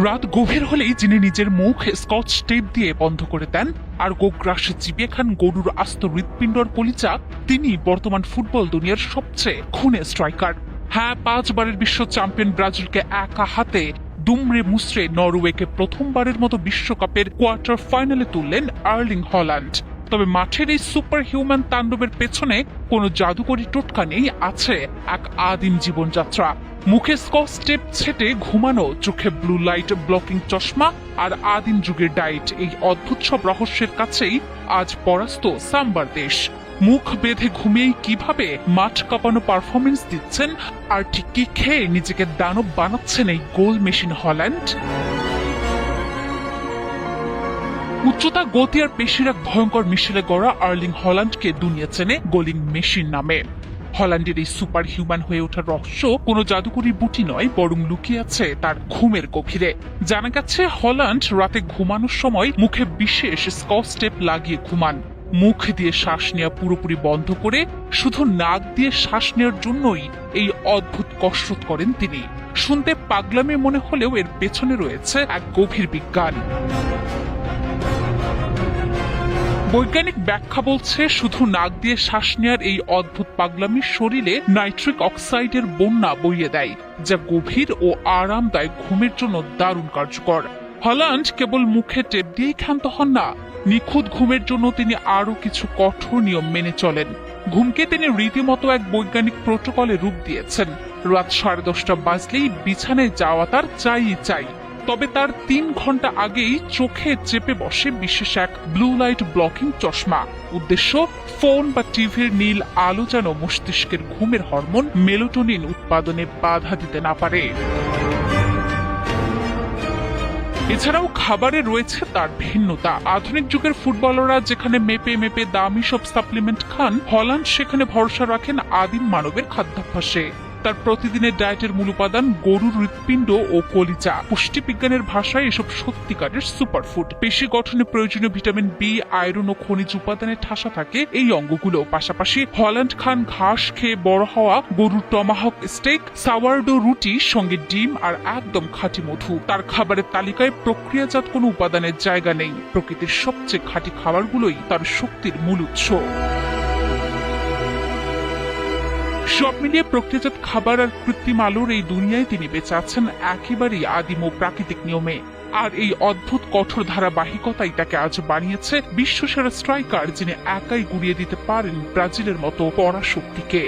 রাত গভীর হলেই যিনি নিজের মুখ স্কচ টেপ দিয়ে বন্ধ করে দেন আর গোগ্রাসে চিবিয়ে খান গরুর আস্ত হৃৎপিণ্ডর কলিজা, তিনি বর্তমান ফুটবল দুনিয়ার সবচেয়ে খুনে স্ট্রাইকার। হ্যাঁ, 5 বারের বিশ্ব চ্যাম্পিয়ন ব্রাজিলকে একা হাতে দুমড়ে মুচড়ে নরওয়েকে প্রথমবারের মতো বিশ্বকাপের কোয়ার্টার ফাইনালে তুললেন আর্লিং হল্যান্ড। তবে মাঠের এই সুপার হিউম্যান তাণ্ডবের পেছনে কোনো জাদুকরী টোটকা নেই, আছে এক আদিম জীবনযাত্রা। মুখে স্কচ টেপ ছেটে ঘুমানো, চোখে ব্লু লাইট ব্লকিং চশমা আর আদিম যুগের ডায়েট, এই অদ্ভুত সব রহস্যের কাছেই আজ পরাস্ত সাম্বার দেশ। মুখ বেঁধে ঘুমিয়েই কিভাবে মাঠ কাঁপানো পারফরমেন্স দিচ্ছেন আর ঠিক কি খেয়ে নিজেকে দানব বানাচ্ছেন এই গোল মেশিন হল্যান্ড। উচ্চতা, গতি আর পেশির এক ভয়ঙ্কর মিশেলে গড়া আর্লিং হল্যান্ডকে দুনিয়া চেনে গোলিং মেশিন নামে। হল্যান্ডের এই সুপার হিউম্যান হয়ে ওঠার রহস্য কোনো জাদুকরি বুটি নয়, বরং লুকিয়ে আছে তার ঘুমের গভীরে। জানা গেছে হল্যান্ড রাতে ঘুমানোর সময় মুখে বিশেষ স্কচ টেপ লাগিয়ে ঘুমান। মুখ দিয়ে শ্বাস নেওয়া পুরোপুরি বন্ধ করে শুধু নাক দিয়ে শ্বাস নেওয়ার জন্যই এই অদ্ভুত কসরত করেন তিনি। শুনতে পাগলামি মনে হলেও এর পেছনে রয়েছে এক গভীর বিজ্ঞান। বৈজ্ঞানিক ব্যাখ্যা বলছে, শুধু নাক দিয়ে শ্বাস নেওয়ার এই অদ্ভুত পাগলামি শরীরে নাইট্রিক অক্সাইডের বন্যা বইয়ে দেয়, যা গভীর ও আরামদায়ক ঘুমের জন্য দারুণ কার্যকর। হল্যান্ড কেবল মুখে টেপ দিয়েই ক্ষান্ত হন না, নিখুঁত ঘুমের জন্য তিনি আরো কিছু কঠোর নিয়ম মেনে চলেন। ঘুমকে তিনি রীতিমতো এক বৈজ্ঞানিক প্রোটোকলে রূপ দিয়েছেন। রাত 10:30 বাজলেই বিছানায় যাওয়া তার চাই। তবে তার 3 ঘন্টা আগেই চোখে চেপে বসে বিশেষ এক ব্লু লাইট ব্লকিং চশমা। উদ্দেশ্য, ফোন বা টিভির নীল আলো যেন মস্তিষ্কের ঘুমের হরমোন মেলাটোনিন উৎপাদনে বাধা দিতে না পারে। এছাড়াও খাবারে রয়েছে তার ভিন্নতা। আধুনিক যুগের ফুটবলাররা যেখানে মেপে দামি সব সাপ্লিমেন্ট খান, হল্যান্ড সেখানে ভরসা রাখেন আদিম মানবের খাদ্যাভ্যাসে। তার প্রতিদিনের ডায়েটের মূল উপাদান গরুর হৃৎপিণ্ড ও কলিজা। পুষ্টিবিজ্ঞানের ভাষায় এসব সত্যিকারের সুপারফুড। পেশি গঠনে প্রয়োজনীয় ভিটামিন বি, আয়রন ও খনিজ উপাদানে ঠাসা থাকে এই অঙ্গগুলো। পাশাপাশি হল্যান্ড খান ঘাস খেয়ে বড় হওয়া গরুর টমাহক স্টেক, সাওয়ারডো রুটি, সঙ্গে ডিম আর একদম খাঁটি মধু। তার খাবারের তালিকায় প্রক্রিয়াজাত কোনো উপাদানের জায়গা নেই। প্রকৃতির সবচেয়ে খাঁটি খাবারগুলোই তার শক্তির মূল উৎস। সব মিলিয়ে প্রক্রিয়াজাত খাবার আর কৃত্রিম আলোর এই দুনিয়ায় তিনি বেঁচে আছেন একেবারেই আদিম ও প্রাকৃতিক নিয়মে। আর এই অদ্ভুত কঠোর ধারাবাহিকতাই তাকে আজ বানিয়েছে বিশ্বসেরা স্ট্রাইকার, যিনি একাই গুড়িয়ে দিতে পারেন ব্রাজিলের মতো পরাশক্তিকে।